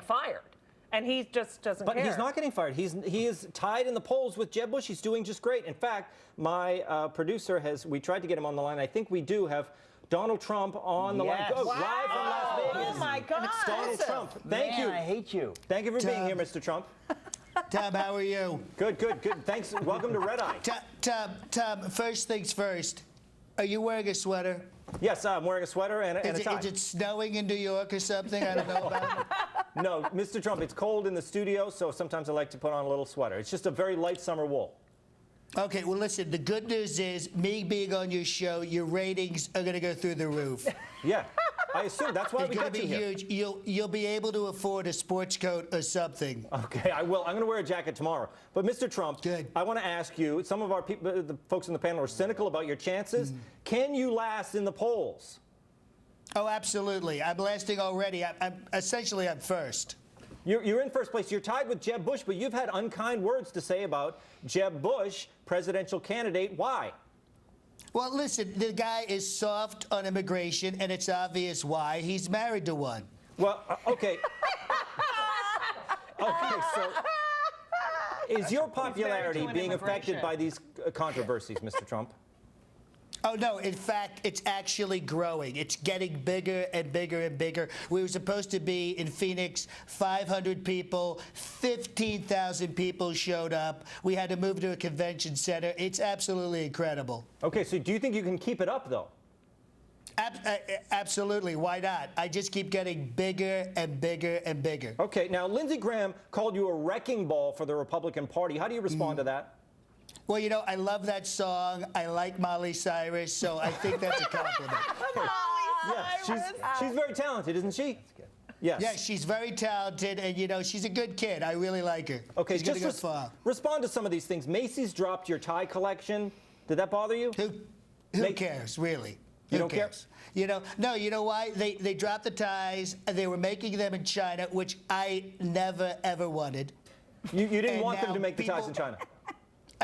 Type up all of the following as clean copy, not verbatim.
fired. And he just doesn't care. But he's not getting fired. He is tied in the polls with Jeb Bush. He's doing just great. In fact, my producer we tried to get him on the line. I think we do have Donald Trump on the line. Wow. Live from Las Vegas. Oh, my God. Donald Trump. Thank you. I hate you. Thank you for being here, Mr. Trump. Tom, how are you? Good. Thanks. Welcome to Red Eye. Tom, first things first. Are you wearing a sweater? Yes, I'm wearing a sweater and a tie. Is it snowing in New York or something? I don't know about it. No, Mr. Trump, it's cold in the studio, so sometimes I like to put on a little sweater. It's just a very light summer wool. Okay, well, listen, the good news is, me being on your show, your ratings are going to go through the roof. Yeah, I assume that's why It's we going got to be you here. huge. You'll be able to afford a sports coat or something. Okay, I will. I'm going to wear a jacket tomorrow. But, Mr. Trump, Good. I want to ask you, some of our people, the folks in the panel are cynical about your chances. Can you last in the polls? Oh, absolutely. I'm lasting already. I'm first. You're in first place. You're tied with Jeb Bush, but you've had unkind words to say about Jeb Bush, presidential candidate. Why? Well, listen, the guy is soft on immigration, and it's obvious why. He's married to one. Well, okay. Okay, so is your popularity being affected by these controversies, Mr. Trump? Oh, no. In fact, it's actually growing. It's getting bigger and bigger and bigger. We were supposed to be in Phoenix, 500 people, 15,000 people showed up. We had to move to a convention center. It's absolutely incredible. Okay, so do you think you can keep it up, though? Absolutely. Why not? I just keep getting bigger and bigger and bigger. Okay, now, Lindsey Graham called you a wrecking ball for the Republican Party. How do you respond to that? Well, you know, I love that song. I like Miley Cyrus, so I think that's a compliment. Yeah, she's very talented, isn't she? Yes. Yeah, she's very talented, and, you know, she's a good kid. I really like her. Okay, she's gonna just go far. respond to some of these things. Macy's dropped your tie collection. Did that bother you? Who cares, really? You Who don't care? cares? You know, no, you know why? They dropped the ties, and they were making them in China, which I never, ever wanted. You didn't And want them now to make the ties people- in China.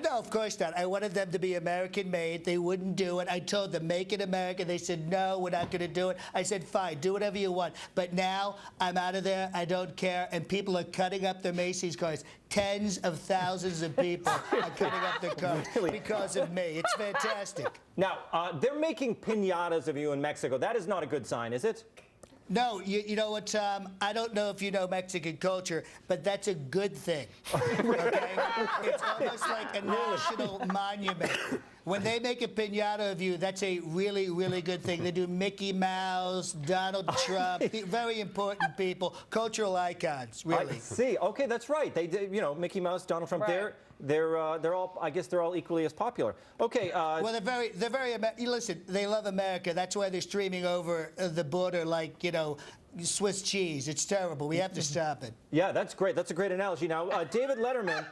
No, of course not. I wanted them to be American-made. They wouldn't do it. I told them, make it American. They said, no, we're not going to do it. I said, fine, do whatever you want. But now I'm out of there. I don't care. And people are cutting up their Macy's cars. Tens of thousands of people are cutting up their cars because of me. It's fantastic. Now, they're making piñatas of you in Mexico. That is not a good sign, is it? No, you know what, Tom? I don't know if you know Mexican culture, but that's a good thing. Okay? It's almost like a national monument. When they make a piñata of you, that's a really, really good thing. They do Mickey Mouse, Donald Trump, very important people, cultural icons, really. I see. Okay, that's right. They did, you know, Mickey Mouse, Donald Trump. Right. They're all. I guess they're all equally as popular. Okay. Well, they're very. Listen, they love America. That's why they're streaming over the border like, you know, Swiss cheese. It's terrible. We have to stop it. Yeah, that's great. That's a great analogy. Now, David Letterman,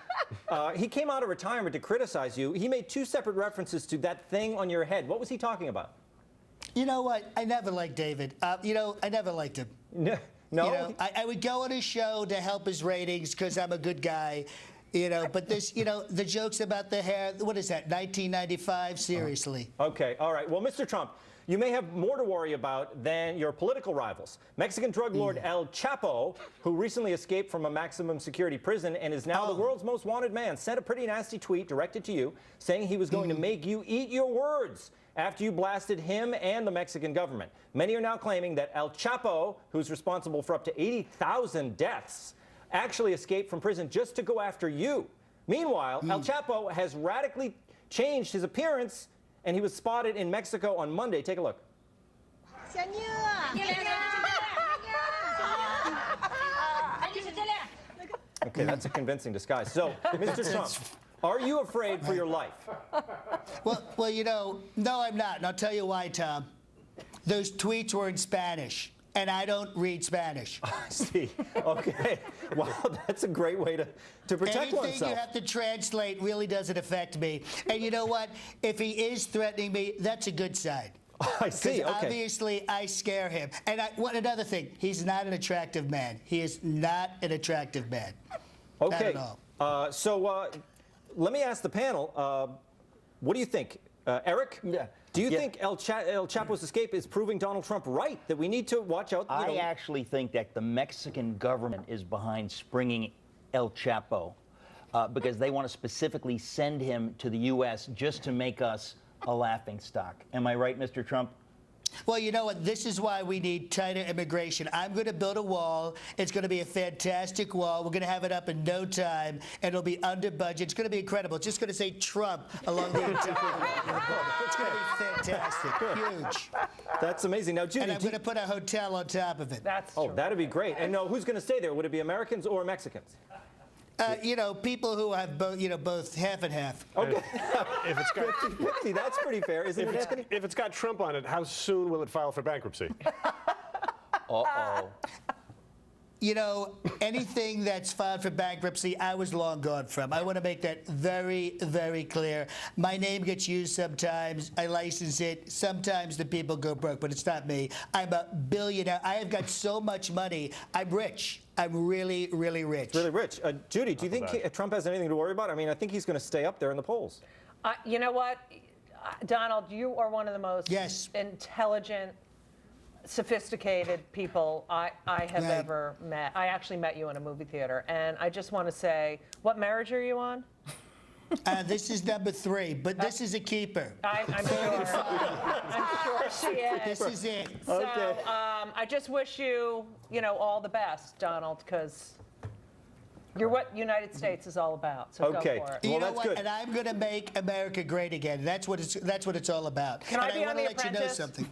he came out of retirement to criticize you. He made two separate references to that thing on your head. What was he talking about? You know what? I never liked David. You know, I never liked him. No. You know, I would go on his show to help his ratings because I'm a good guy. You know, but this, you know, the jokes about the hair, what is that, 1995? Seriously. Okay, all right. Well, Mr. Trump, you may have more to worry about than your political rivals. Mexican drug lord El Chapo, who recently escaped from a maximum security prison and is now the world's most wanted man, sent a pretty nasty tweet directed to you saying he was going to make you eat your words after you blasted him and the Mexican government. Many are now claiming that El Chapo, who's responsible for up to 80,000 deaths, actually escaped from prison just to go after you. Meanwhile, El Chapo has radically changed his appearance, and he was spotted in Mexico on Monday. Take a look. Okay, that's a convincing disguise. So, Mr. Trump, are you afraid for your life? Well, you know, no, I'm not. And I'll tell you why, Tom. Those tweets were in Spanish, and I don't read Spanish. I see. Okay. Well, that's a great way to protect Anything oneself. you have to translate really doesn't affect me. And you know what? If he is threatening me, that's a good sign. I see. Because Okay. obviously I scare him. And what another thing, he's not an attractive man. He is not an attractive man. Okay. Not at all. So let me ask the panel, what do you think? Eric? Yeah. Do you think El Chapo's escape is proving Donald Trump right, that we need to watch out? I actually think that the Mexican government is behind springing El Chapo because they want to specifically send him to the U.S. just to make us a laughingstock. Am I right, Mr. Trump? Well, you know what? This is why we need tighter immigration. I'm going to build a wall. It's going to be a fantastic wall. We're going to have it up in no time, and it'll be under budget. It's going to be incredible. It's just going to say Trump along the entire wall. It's going to be fantastic. Huge. That's amazing. Now, Judy, And I'm going to put a hotel on top of it. That's true. oh, that'd be great. And no, who's going to stay there? Would it be Americans or Mexicans? You know, people who have both, both half and half. Okay. If it's got 50-50, that's pretty fair, isn't it, Anthony? if it's got Trump on it, how soon will it file for bankruptcy? Uh-oh. You know, anything that's filed for bankruptcy, I was long gone from. I want to make that very, very clear. My name gets used sometimes. I license it. Sometimes the people go broke, but it's not me. I'm a billionaire. I have got so much money. I'm rich. I'm really, really rich. Really rich. Judy, do you think Trump has anything to worry about? I mean, I think he's going to stay up there in the polls. You know what, Donald, you are one of the most Yes. intelligent, sophisticated people I have Right. ever met. I actually met you in a movie theater, and I just want to say, what marriage are you on? This is number 3, but this is a keeper. I'm sure. I'm sure she is. This is it. So I just wish you, all the best, Donald, because you're what United States is all about. So Okay. go for it. You Well, know that's what? good. And I'm going to make America great again. That's what it's all about. Can I and be I on want to The let you know Apprentice? something.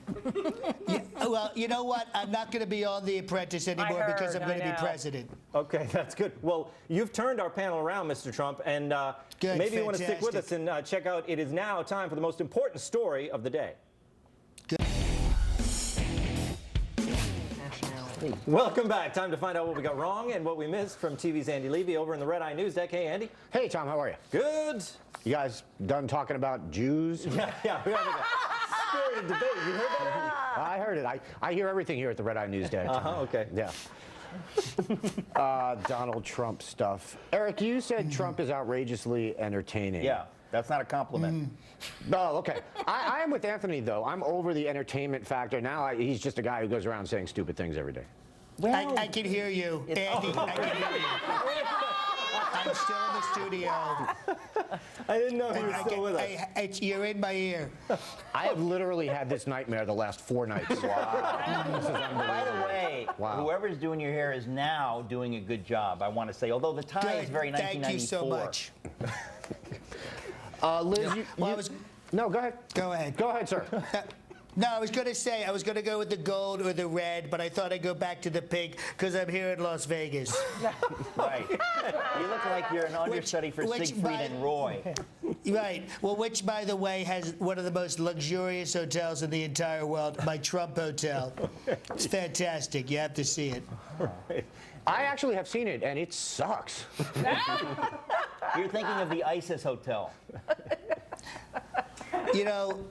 Well, you know what? I'm not going to be on The Apprentice anymore because heard, I'm going I to be know. president. Okay, that's good. Well, you've turned our panel around, Mr. Trump, and Good, maybe you want to stick with us fantastic. and check out It Is Now time for the most important story of the day. Welcome back. Time to find out what we got wrong and what we missed from TV's Andy Levy over in the Red Eye News Deck. Hey, Andy. Hey, Tom, how are you? Good. You guys done talking about Jews? Yeah, we're having a spirited debate. You heard that? I heard it. I hear everything here at the Red Eye News Desk. Okay. Yeah. Donald Trump stuff. Eric, you said Trump is outrageously entertaining. Yeah, that's not a compliment. Oh, okay. I am with Anthony, though. I'm over the entertainment factor. Now he's just a guy who goes around saying stupid things every day. I can hear you, Andy. I can hear you. I'm still in the studio. I didn't know he was still with us. You're in my ear. I have literally had this nightmare the last 4 nights. Wow. This is By unbelievable. the way, Wow. whoever's doing your hair is now doing a good job, I want to say, although the tie is Good. very Thank you so 1994. much. Liz, Well, no, go ahead. Go ahead. Go ahead, sir. No, I was going to say, I was going to go with the gold or the red, but I thought I'd go back to the pink because I'm here in Las Vegas. Right. You look like you're an understudy for which Siegfried by- and Roy. Right. Well, which, by the way, has one of the most luxurious hotels in the entire world, my Trump Hotel. It's fantastic. You have to see it. I actually have seen it, and it sucks. You're thinking of the ISIS hotel. You know,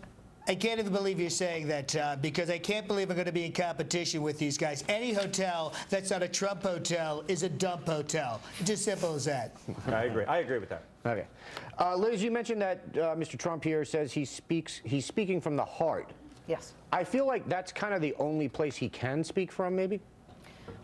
I can't even believe you're saying that, because I can't believe I'm going to be in competition with these guys. Any hotel that's not a Trump hotel is a dump hotel. It's as simple as that. I agree. I agree with that. Okay. Liz, you mentioned that Mr. Trump here says he's speaking from the heart. Yes. I feel like that's kind of the only place he can speak from, maybe?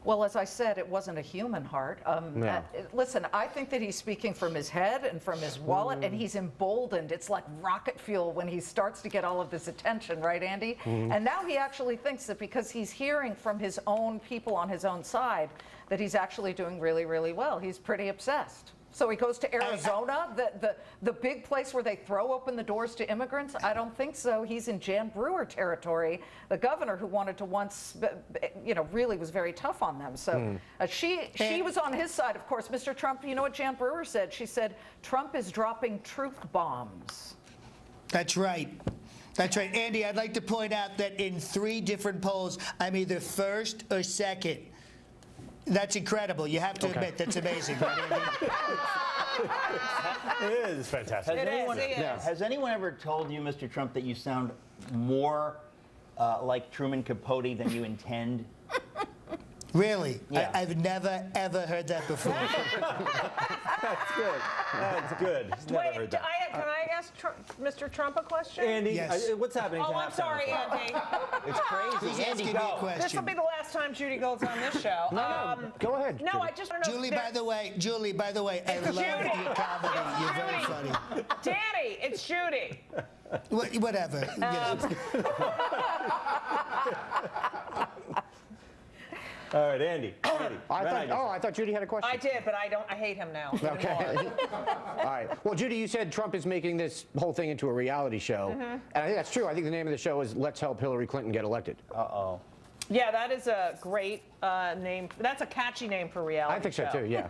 Well, as I said, it wasn't a human heart. Yeah. Listen, I think that he's speaking from his head and from his wallet, and he's emboldened. It's like rocket fuel when he starts to get all of this attention, right, Andy? And now he actually thinks that because he's hearing from his own people on his own side, that he's actually doing really, really well. He's pretty obsessed. So he goes to Arizona, the big place where they throw open the doors to immigrants? I don't think so. He's in Jan Brewer territory, the governor who wanted to once, really was very tough on them. So she was on his side, of course. Mr. Trump, you know what Jan Brewer said? She said, Trump is dropping truth bombs. That's right. That's right. Andy, I'd like to point out that in 3 different polls, I'm either first or second. That's incredible. You have to admit, that's amazing. Right, Andy? It is fantastic. Has anyone ever told you, Mr. Trump, that you sound more like Truman Capote than you intend? Really? Yeah. I've never, ever heard that before. That's good. That's good. Never Wait, heard that. can I ask Mr. Trump a question? Andy, Yes. what's happening? Oh, to I'm halftime sorry, report? Andy. It's crazy. He's Andy, asking me a go. This will question. be the last time Judy goes on this show. No, go ahead. No, Judy. I just want to know. Julie, if by the way, I love Judy. your comedy. You're very Judy. funny. Danny, it's Judy. Whatever. You know. All right, Andy. Andy, I thought Judy had a question. I did, but I hate him now. even Okay. more. All right. Well, Judy, you said Trump is making this whole thing into a reality show. And I think that's true. I think the name of the show is Let's Help Hillary Clinton Get Elected. Uh-oh. Yeah, that is a great name. That's a catchy name for a reality I think so, show. too, yeah.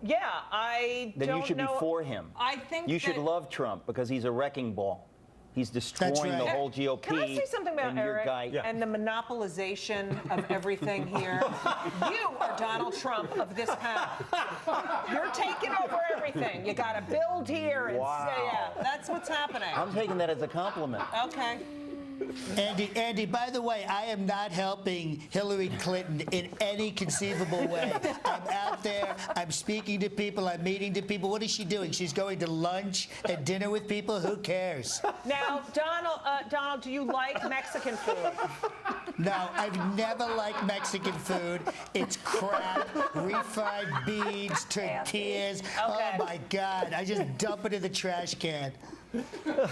Yeah, I Then don't you should know. be for him. I think You should that- love Trump because he's a wrecking ball. He's destroying right. the whole GOP. Can I say something about and your Eric guy. Yeah. and the monopolization of everything here? You are Donald Trump of this panel. You're taking over everything. You got to build here and Wow. say, yeah, that's what's happening. I'm taking that as a compliment. Okay. Andy, by the way, I am not helping Hillary Clinton in any conceivable way. I'm out there, I'm speaking to people, I'm meeting to people. What is she doing? She's going to lunch and dinner with people? Who cares? Now, Donald, do you like Mexican food? No, I've never liked Mexican food. It's crap, refried beans, tortillas. Okay. Oh my God, I just dump it in the trash can.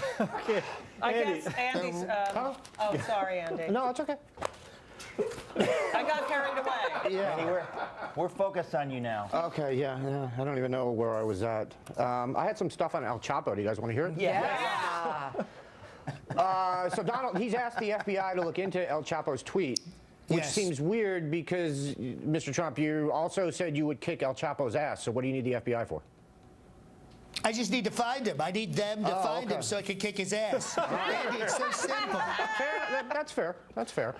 Okay. I Andy. guess Andy's. Oh, sorry, Andy. No, it's okay. I got carried away. Andy, we're focused on you now. Okay, yeah. I don't even know where I was at. I had some stuff on El Chapo. Do you guys want to hear it? Yeah. So Donald, he's asked the FBI to look into El Chapo's tweet, which Yes. seems weird because, Mr. Trump, you also said you would kick El Chapo's ass. So what do you need the FBI for? I just need to find him. I need them to find okay. him so I can kick his ass. Andy, it's so simple. Fair. That's fair. That's fair.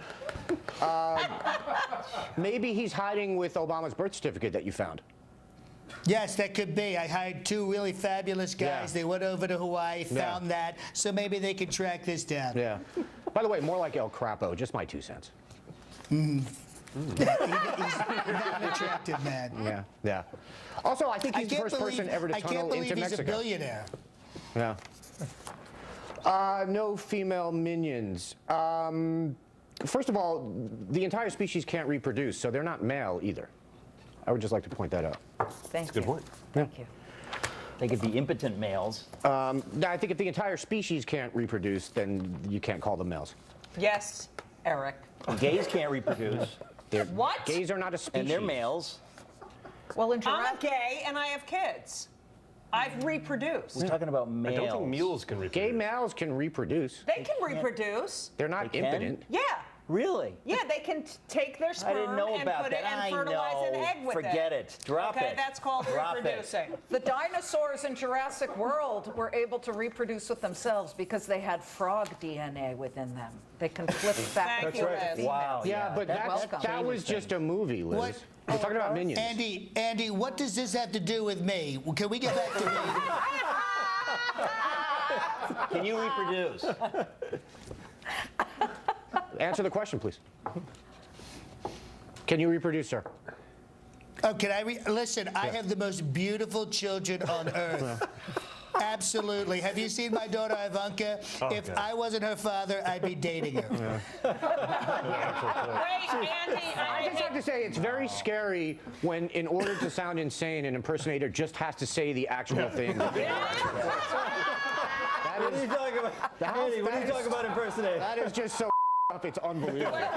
Maybe he's hiding with Obama's birth certificate that you found. Yes, that could be. I hired two really fabulous guys. Yeah. They went over to Hawaii, Yeah. found that, so maybe they could track this down. Yeah. By the way, more like El Crapo. Just my 2 cents. He's not an attractive man. Yeah. Yeah. Also, I think he's the first person ever to I can't tunnel believe into he's Mexico. a billionaire. Yeah. No female minions. First of all, the entire species can't reproduce, so they're not male either. I would just like to point that out. Thank you. Good point. Thank you. They could be impotent males. I think if the entire species can't reproduce, then you can't call them males. Yes, Eric. Gays can't reproduce, What? Gays are not a species. and they're males. Well, in I'm Jurassic, gay and I have kids. I've reproduced. We're talking about I males. don't think mules can reproduce. Gay males can reproduce. They can reproduce. They're not They can? impotent. Yeah. Really? Yeah, they can take their I sperm didn't know and about put it that. and I fertilize an know. egg with Forget it. Drop okay, it. that's called Drop it. reproducing. the dinosaurs in Jurassic World were able to reproduce with themselves because they had frog DNA within them. They can flip back Thank and you, forth Liz. females. Wow. Yeah, but welcome. that was just a movie, Liz. What? We're talking about minions. Andy, what does this have to do with me? Can we get back to me? Can you reproduce? Answer the question, please. Can you reproduce, sir? Oh, can I listen? I have the most beautiful children on earth. Absolutely. Have you seen my daughter Ivanka? If God. I wasn't her father, I'd be dating her. Wait, Andy, I just have to say, it's very scary when, in order to sound insane, an impersonator just has to say the actual thing. What are you talking about? Andy, what are you talking about impersonating? That is just so up, it's unbelievable. But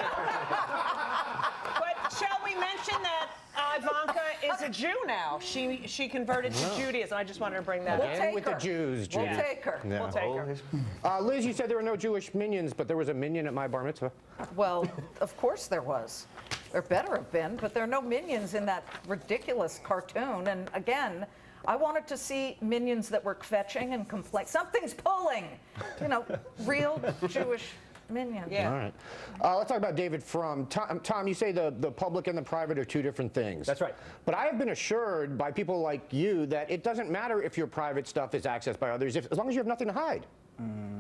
shall we mention that Ivanka is a Jew now? She converted to Judaism. I just wanted to bring that up. And with the Jews, We'll Judy. take her. Yeah. We'll take her. Liz, you said there were no Jewish minions, but there was a minion at my bar mitzvah. Well, of course there was. There better have been, but there are no minions in that ridiculous cartoon. And again, I wanted to see minions that were kvetching and complain. Something's pulling. You know, real Jewish minions. Yeah. All right. Let's talk about David Frum. Tom, you say the public and the private are two different things. That's right. But I have been assured by people like you that it doesn't matter if your private stuff is accessed by others, as long as you have nothing to hide.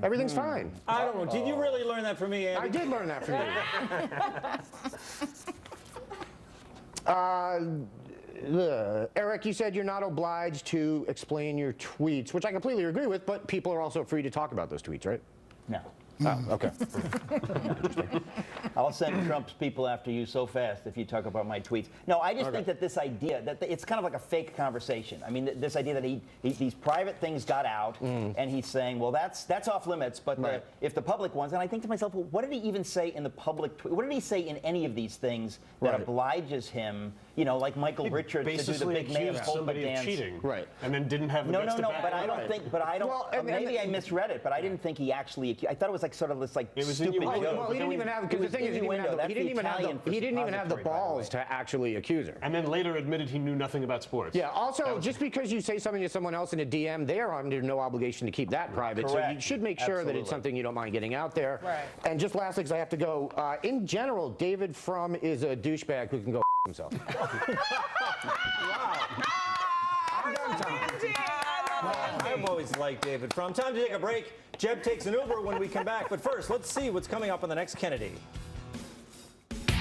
Everything's fine. I don't know. Did you really learn that from me, Andy? I did learn that from you. Eric, you said you're not obliged to explain your tweets, which I completely agree with, but people are also free to talk about those tweets, right? No. Oh, okay. I'll send Trump's people after you so fast if you talk about my tweets. No, I just think that this idea that it's kind of like a fake conversation. I mean, this idea that these private things got out, and he's saying, well, that's off limits. But if the public wants, and I think to myself, well, what did he even say in the public? What did he say in any of these things that obliges him? You know, like Michael Richards to do the Basically big man accused Polka somebody dance. of cheating, Right. and then didn't have the No, guts to back but it I up. don't think. But I don't. Well, Maybe I misread it, but I didn't think he actually. I thought it was like sort of this like It was stupid innuendo. joke. Well, he didn't even have, because the thing is, he didn't even have the balls to actually accuse her. And then later admitted he knew nothing about sports. Yeah, also, just because you say something to someone else in a DM, they are under no obligation to keep that private. So you Correct. should make sure that Absolutely. it's something you don't mind getting out there. Right. And just lastly, because I have to go, in general, David Frum is a douchebag who can go himself. I've always liked David Frum. Time to take a break. Jeb takes an Uber when we come back. But first, let's see what's coming up on the next Kennedy.